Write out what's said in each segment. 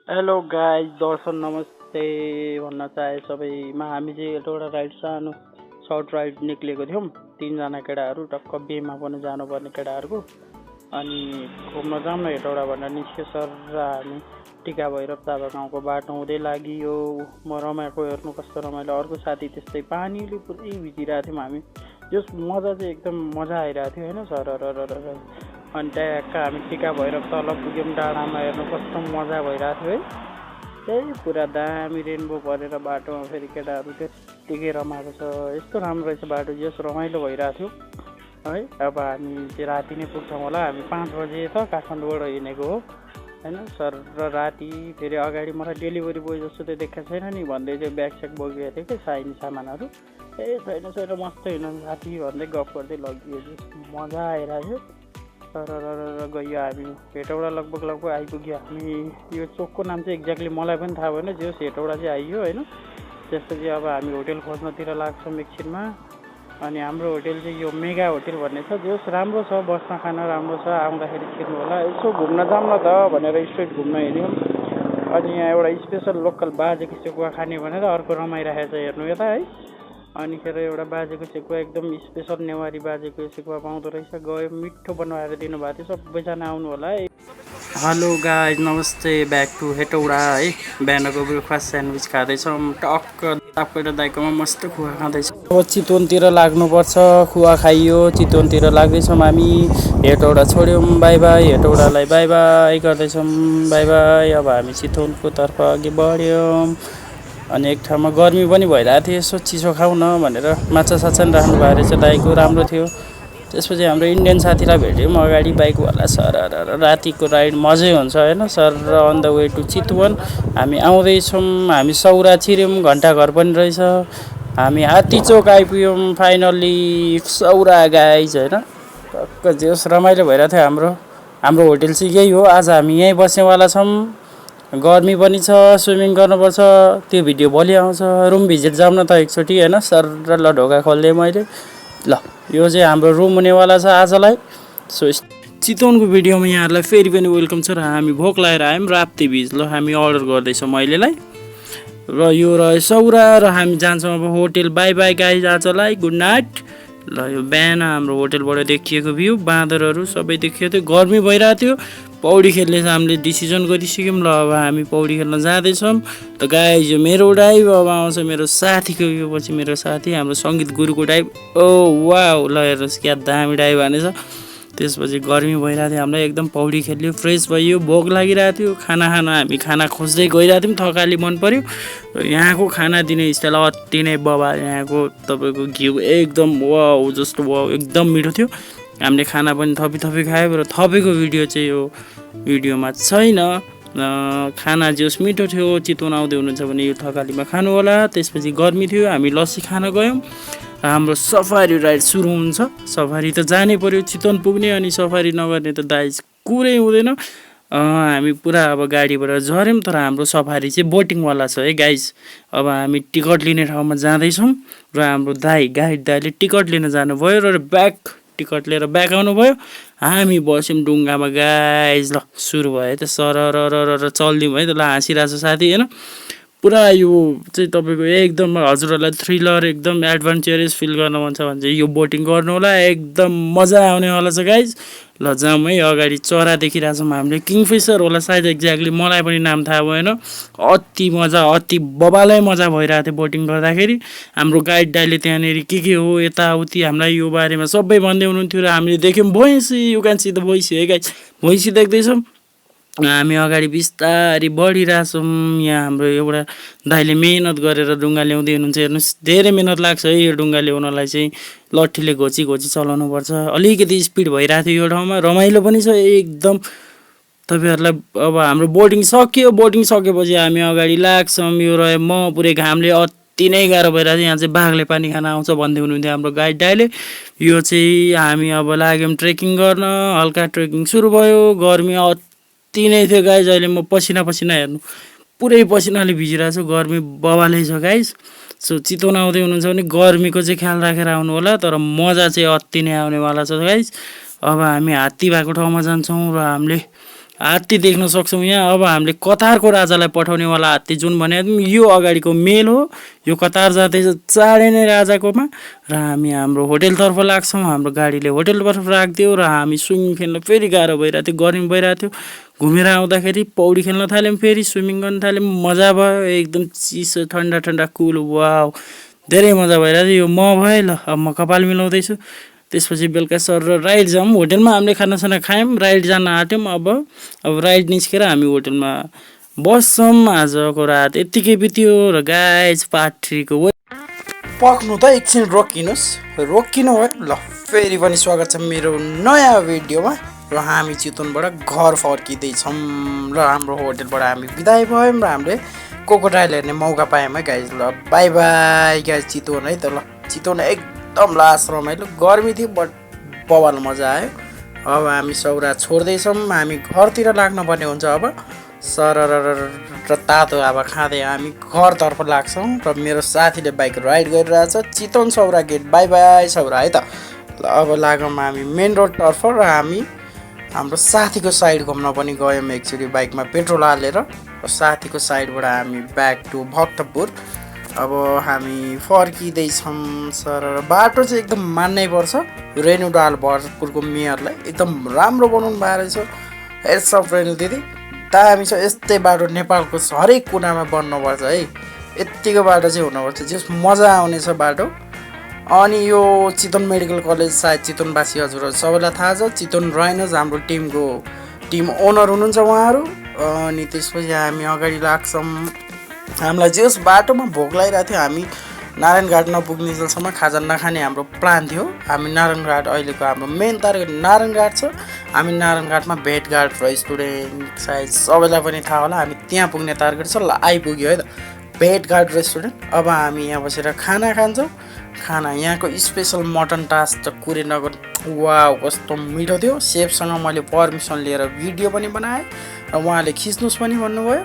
Hello guys, दर्शन नमस्ते भन्न चाहे सबैमा। हामी चाहिँ एउटा राइड सानो सर्ट राइड निक्लेको थियौँ, 3जना केटाहरू, टक्क बेमा पनि जानुपर्ने केटाहरूको। अनि घुम्न जाउँ न हेटौडा भनेर निस्क्यो सर र हामी टिका भैरव ताबा गाउँको बाटो हुँदै लागियो। म रमाएको हेर्नु कस्तो रमाइलो, अर्को साथी त्यस्तै पानीले पुरै भिजिरहेको थियौँ हामी। जस मजा चाहिँ एकदम मजा आइरहेको थियो होइन सर र। अनि ट्याक्क हामी टिका भैरव तल पुग्यौँ, डाँडामा हेर्नु कस्तो मजा भइरहेको थियो है। त्यही पुरा दामी रेनबो परेर बाटोमा फेरि केटाहरू त्यतिकै रमाएको छ। यस्तो राम्रो रहेछ बाटो, जस रमाइलो भइरहेको थियो है। अब हामी चाहिँ राति नै पुग्छौँ होला। हामी 5 बजे त काठमाडौँबाट हिँडेको हो होइन सर र। राति फेरि अगाडि मलाई डेलिभरी बोय जस्तो त देखाएको छैन नि भन्दै चाहिँ ब्याग स्याग बोकेको थियो कि चाहिने सामानहरू। छैन मस्त हिँड्नु साथी भन्दै गफ गर्दै लगियो। मजा आइरहेको थियो र गयो। हामी हेटौडा लगभग आइपुग्यो। हामी यो चोकको नाम चाहिँ एक्ज्याक्टली मलाई पनि थाहा भएन, जो हेटौडा चाहिँ आइयो होइन। त्यसपछि अब हामी होटेल खोज्नतिर लाग्छौँ एकछिनमा। अनि हाम्रो होटेल चाहिँ यो मेगा होटेल भन्ने छ, जो राम्रो छ, बस्न खान राम्रो छ। आउँदाखेरि छिर्नु होला। यसो घुम्न जाऊँ न त भनेर स्ट्रेट घुम्न हिँड्यौँ। अनि यहाँ एउटा स्पेसल लोकल बाजेको सेकुवा खाने भनेर अर्को रमाइरहेको छ हेर्नु यता है। अनिखेर एउटा बाजेको सेकुवा एकदम स्पेसल नेवारी बाजेको सेकुवा पाउँदो रहेछ। गयो, मिठो बनाएर दिनुभएको थियो। सबैजना आउनु होला है। हेलो गाइज, नमस्ते, ब्याक टु हेटौडा है। बिहानको ब्रेकफास्ट स्यान्डविच खाँदैछौँ। टक्क तापकोटा दाइकोमा मस्त खुवा खाँदैछौँ। अब चितवनतिर लाग्नुपर्छ। खुवा खाइयो, चितवनतिर लाग्दैछौँ हामी। हेटौडा छोड्यौँ, बाई बाई। हेटौडालाई बाई बाई गर्दैछौँ, बाई बाई। अब हामी चितवनको तर्फ अघि बढ्यौँ। अनि एक ठाउँमा गर्मी पनि भइरहेको थियो, यसो चिसो खाउँ न भनेर माछा साछा पनि राख्नु भएको रहेछ दाइको, राम्रो थियो। त्यसपछि हाम्रो इन्डियन साथीलाई भेट्यौँ अगाडि, बाइकवाला सर र। रातिको राइड मजै हुन्छ होइन सर र। On the way to Chitwan हामी आउँदैछौँ। हामी सौरा छिर्यौँ, घन्टाघर पनि रहेछ। हामी हात्तीचोक आइपुग्यौँ फाइनल्ली, सौरा गाइज होइन। टक्क जेस रमाइलो भइरहेको थियो। हाम्रो होटेल चाहिँ यही हो। आज हामी यहीँ बस्नेवाला छौँ। गर्मी पनि छ, स्विमिङ गर्नुपर्छ। त्यो भिडियो भोलि आउँछ। रुम भिजिट जाऊँ न त एकचोटि होइन सर र। ल ढोका खोलिदिएँ मैले। ल यो चाहिँ हाम्रो रुम हुनेवाला छ आजलाई। सो चितवनको भिडियोमा यहाँहरूलाई फेरि पनि वेलकम छ। र हामी भोक लगाएर आयौँ राप्ती बिच। ल हामी अर्डर गर्दैछौँ अहिलेलाई। र यो रह्यो सौरा र हामी जान्छौँ अब होटेल। बाई बाई गाइज आजलाई, गुड नाइट। ल यो बिहान हाम्रो होटेलबाट देखिएको भ्यू, बाँदरहरू सबै देखिएको थियो। गर्मी भइरहेको थियो। पौडी खेल्ने चाहिँ हामीले डिसिजन गरिसक्यौँ। ल अब हामी पौडी खेल्न जाँदैछौँ। त गाइज यो मेरो डाइभ अब आउँछ मेरो साथीको। यो पछि मेरो साथी हाम्रो सङ्गीत गुरुको डाइभ। ओ वाउ, ल हेर्नुहोस् क्या दामी डाइभ हानेछ। त्यसपछि गर्मी भइरहेको थियो, हामीलाई एकदम पौडी खेल्यो, फ्रेस भयो, भोक लागिरहेको थियो। हामी खाना खोज्दै गइरहेको थियौँ। थकाली मन पऱ्यो। र यहाँको खाना दिने स्टाइल अति नै बबा। यहाँको तपाईँको घिउ एकदम वाउ जस्तो वाउ, एकदम मिठो थियो। हामीले खाना पनि थपी खायौँ। र थपेको भिडियो चाहिँ यो भिडियोमा छैन। खाना जस मिठो थियो। चितवन आउँदै हुनुहुन्छ भने यो थकालीमा खानु होला। त्यसपछि गर्मी थियो, हामी लस्सी खान गयौँ। हाम्रो सफारी राइड सुरु हुन्छ। सफारी त जानै पर्यो, चितवन पुग्ने। अनि सफारी नगर्ने त दाइज कुरै हुँदैन। हामी पुरा अब गाडीबाट झऱ्यौँ। तर हाम्रो सफारी चाहिँ बोटिङवाला छ है गाइज। अब हामी टिकट लिने ठाउँमा जाँदैछौँ। र हाम्रो गाइड दाइले टिकट लिन जानुभयो र टिकट लिएर ब्याक आउनुभयो। हामी बस्यौँ डुङ्गामा गाइज। ल सुरु भयो त सर र चल्दिउँ है त। ल हाँसिरहेको छ साथी होइन। पुरा यो चाहिँ तपाईँको एकदम हजुरहरूलाई थ्रिलर, एकदम एडभेन्चरस फिल गर्न मन छ भने चाहिँ यो बोटिङ गर्नु होला। एकदम मजा आउनेवाला छ गाइज। ल जाउँ है। अगाडि चरा देखिरहेछौँ हामीले, किङफिसर होला सायद, एक्ज्याक्टली मलाई पनि नाम थाहा भएन। अति मजा, अति बबालै मजा भइरहेको थियो बोटिङ गर्दाखेरि। हाम्रो गाइड दाइले त्यहाँनिर के हो यताउति हामीलाई यो बारेमा सबै भन्दै हुनुहुन्थ्यो। र हामीले देख्यौँ भैँसी। यु क्यान सी द भैँसी है गाइज, भैँसी देख्दैछौँ। हामी अगाडि बिस्तारी बढिरहेछौँ। यहाँ हाम्रो एउटा दाइले मिहिनेत गरेर डुङ्गा ल्याउँदै हुनुहुन्छ। हेर्नुहोस् धेरै मिहिनेत लाग्छ है यो डुङ्गा ल्याउनलाई चाहिँ। लट्ठीले घोची चलाउनुपर्छ। अलिकति स्पिड भइरहेको थियो यो ठाउँमा। रमाइलो पनि छ एकदम तपाईँहरूलाई। अब हाम्रो बोटिङ सक्यो। बोटिङ सकेपछि हामी अगाडि लाग्छौँ। यो रह्यो म पुरै घामले अति नै गाह्रो भइरहेको थियो। यहाँ चाहिँ बाघले पानी खान आउँछ भन्दै हुनुहुन्थ्यो हाम्रो गाइड दाइले। यो चाहिँ हामी अब लाग्यौँ ट्रेकिङ गर्न। हल्का ट्रेकिङ सुरु भयो। गर्मी अति नै थियो गाइज। अहिले म पसिना हेर्नु पुरै पसिनाले भिजिरहेको छु। गर्मी बबालै छ गाइज। सो चितवन आउँदै हुनुहुन्छ भने गर्मीको चाहिँ ख्याल राखेर आउनु होला। तर मजा चाहिँ अति नै आउनेवाला छ गाइज। अब हामी हात्ती भएको ठाउँमा जान्छौँ। र हामीले हात्ती देख्न सक्छौँ यहाँ। अब हामीले कतारको राजालाई पठाउनेवाला हात्ती जुन भने यो अगाडिको मेल हो, यो कतार जाँदैछ चाँडै नै राजाकोमा। र हामी हाम्रो होटेलतर्फ लाग्छौँ, हाम्रो गाडीले होटेलतर्फ राखिदियो र हामी स्विमिङ खेल्न फेरि गाह्रो भइरहेको थियो, गर्मी भइरहेको थियो। घुमेर आउँदाखेरि पौडी खेल्न थाल्यौँ, फेरि स्विमिङ गर्न थाल्यौँ, मजा भयो एकदम चिसो ठन्डा ठन्डा कुल। वाउ धेरै मजा भइरहेको थियो। यो म भएँ ल, अब म कपाल मिलाउँदैछु। त्यसपछि बेलुका सर र राइड जाऊँ। होटेलमा हामीले खानासाना खायौँ, राइड जान आँट्यौँ। अब राइड निस्केर हामी होटेलमा बस्छौँ। आजको रात यत्तिकै बित्यो र गाइज पार्ट 3 को पक्नु त एकछिन रोकिनु है ल। फेरि पनि स्वागत छ मेरो नयाँ भिडियोमा। र हामी चितवनबाट घर फर्किँदैछौँ र हाम्रो होटेलबाट हामी बिदाई भयौँ र हामीले क्रोकोडाइल हेर्ने मौका पायौँ है गाइज। ल बाई बाई गाइज। चितवन है त ल, चितवन एकदम लास्ट रमाइलो, गर्मी थियो बट बवाल मजा आयो। अब हामी सौरा छोड्दैछौँ, हामी घरतिर लाग्नुपर्ने हुन्छ। अब सरर र तातो हावा खाँदै हामी घरतर्फ लाग्छौँ र मेरो साथीले बाइक राइड गरिरहेछ। चितवन सौरा गेट बाई बाई सौरा है त ल। अब लागौँ हामी मेन रोडतर्फ र हामी हाम्रो साथीको साइड घुम्न पनि गयौँ एकचोटि बाइकमा पेट्रोल हालेर। र साथीको साइडबाट हामी ब्याक टु भक्तपुर। अब हामी फर्किँदैछौँ सर। बाटो चाहिँ एकदम मान्नै पर्छ रेणुडाल भरतपुरको मेयरलाई, एकदम राम्रो बनाउनु भएको रहेछ। हेड्स अफ रेणु दिदी, दामी छ। यस्तै बाटो नेपालको हरेक कुनामा बन्नुपर्छ है, यत्तिको बाटो चाहिँ हुनुपर्छ, जस मजा आउने छ बाटो। अनि यो चितवन मेडिकल कलेज सायद चितवनवासी हजुरहरू सबैलाई थाहा छ। चितवन राइनर्स हाम्रो टिम ओनर हुनुहुन्छ उहाँहरू। अनि त्यसपछि हामी अगाडि लाग्छौँ। हामीलाई जस बाटोमा भोक लागिरहेको थियो, हामी नारायणघाट नपुग्नेसम्म खाजा नखाने हाम्रो प्लान थियो। हामी नारायणघाट, अहिलेको हाम्रो मेन टार्गेट नारायणघाट छ। हामी नारायणघाटमा भेटघाट रेस्टुरेन्ट, सायद सबैलाई पनि थाहा होला, हामी त्यहाँ पुग्ने टार्गेट छ। ल आइपुग्यो है त भेटघाट रेस्टुरेन्ट। अब हामी यहाँ बसेर खाना खान्छौँ। खाना यहाँको स्पेसल मटन टास त कुरे नगर, वाउ कस्तो मिठो थियो। सेफसँग मैले पर्मिसन लिएर भिडियो पनि बनाएँ र उहाँले खिच्नुहोस् पनि भन्नुभयो।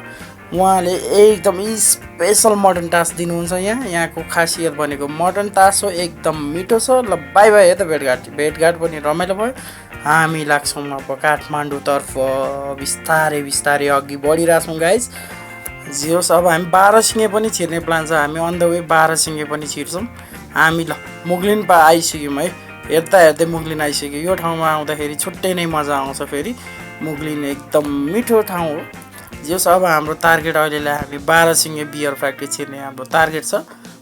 उहाँले एकदम स्पेसल मटन टास दिनुहुन्छ। यहाँको खासियत भनेको मटन टास हो, एकदम मिठो छ। ल बाई बाई है त भेटघाट पनि रमाइलो भयो। हामी लाग्छौँ अब काठमाडौँतर्फ बिस्तारै अघि बढिरहेछौँ गाइज। जे होस् अब हामी बाह्रसिङे पनि छिर्ने प्लान छ। हामी अन द वे बाह्रसिङे पनि छिर्छौँ हामी। ल मुगलिन आइसक्यौँ है, हेर्दै मुगलिन आइसक्यो। यो ठाउँमा आउँदाखेरि छुट्टै नै मजा आउँछ। फेरि मुगलिन एकदम मिठो ठाउँ हो। जे होस् अब हाम्रो टार्गेट अहिलेलाई हामी बाह्रसिङे बियर फ्याक्ट्री छिर्ने हाम्रो टार्गेट छ।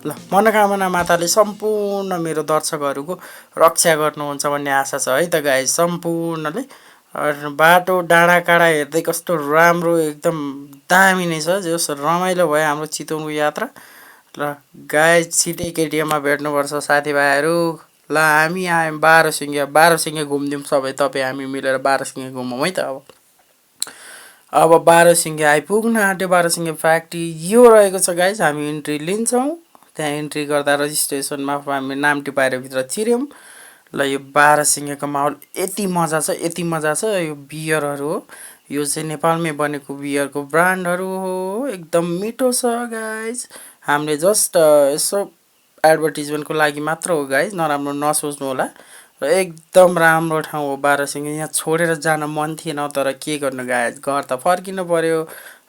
ल मनोकामना माताले सम्पूर्ण मेरो दर्शकहरूको रक्षा गर्नुहुन्छ भन्ने आशा छ है त गाइज सम्पूर्णले। बाटो डाँडाकाँडा हेर्दै कस्तो राम्रो एकदम दामी नै छ। जे होस् रमाइलो भयो हाम्रो चितवनको यात्रा। ल गाइज छिटै केटिएममा भेट्नुपर्छ साथीभाइहरू। ल हामी आयौँ बाह्रसिङे घुमिदिउँ सबै तपाईँ हामी मिलेर बाह्रसिङे घुमौँ है त। अब बाह्रसिङे आइपुग्न आँट्यो। बाह्रसिङे फ्याक्ट्री यो रहेको छ गाइज। हामी इन्ट्री लिन्छौँ, त्यहाँ इन्ट्री गर्दा रजिस्ट्रेसनमा हामी नाम टिपाएर भित्र छिर्यौँ। ल यो बाह्रसिङेको माहौल यति मजा छ। यो बियरहरू हो, यो चाहिँ नेपालमै बनेको बियरको ब्रान्डहरू हो, एकदम मिठो छ गाइज। हामीले जस्ट यसो एडभर्टिजमेन्टको लागि मात्र हो गाइज, नराम्रो नसोच्नु होला। र एकदम राम्रो ठाउँ हो बाह्रसिङे। यहाँ छोडेर जान मन थिएन, तर के गर्नु गाइज, घर त फर्किनु पर्यो।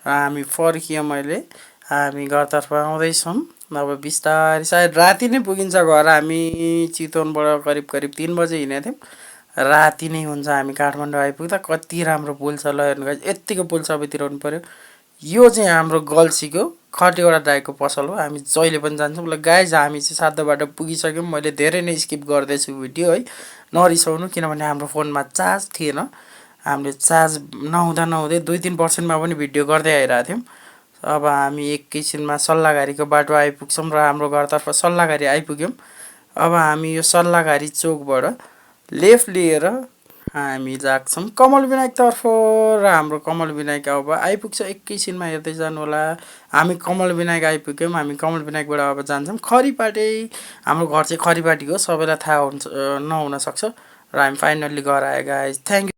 र हामी फर्कियौँ। अहिले हामी घरतर्फ आउँदैछौँ। अब बिस्तारै सायद राति नै पुगिन्छ घर। हामी चितवनबाट करिब 3 बजे हिँडेको थियौँ, राति नै हुन्छ हामी काठमाडौँ आइपुग्दा। कति राम्रो पुल छ ल हेर्नु गाइज, यत्तिको पुल सबै तिराउनु पर्यो। यो चाहिँ हाम्रो गल्सीको खटेवडा दाइको पसल हो, हामी जहिले पनि जान्छौँ। ल गाइज हामी चाहिँ सातो बाटो पुगिसक्यौँ। मैले धेरै नै स्किप गर्दैछु भिडियो है, नरिसाउनु, किनभने हाम्रो फोनमा चार्ज थिएन। हामीले चार्ज नहुँदै 2-3%मा पनि भिडियो गर्दै आइरहेको थियौँ। अब हामी एकैछिनमा सल्लाहघारीको बाटो आइपुग्छौँ र हाम्रो घरतर्फ सल्लाहघारी आइपुग्यौँ। अब हामी यो सल्लाहघारी चोकबाट लेफ्ट लिएर हामी लाग्छौँ कमल विनायकतर्फ। र हाम्रो कमल विनायक अब आइपुग्छ, एकैछिनमा हेर्दै जानु होला। हामी कमल विनायक आइपुग्यौँ। हामी कमल विनायकबाट अब जान्छौँ खरिपाटे। हाम्रो घर चाहिँ खरिपाटी हो, सबैलाई थाहा हुन्छ नहुनसक्छ। र हामी फाइनल्ली घर आयो गाइज। Thank you.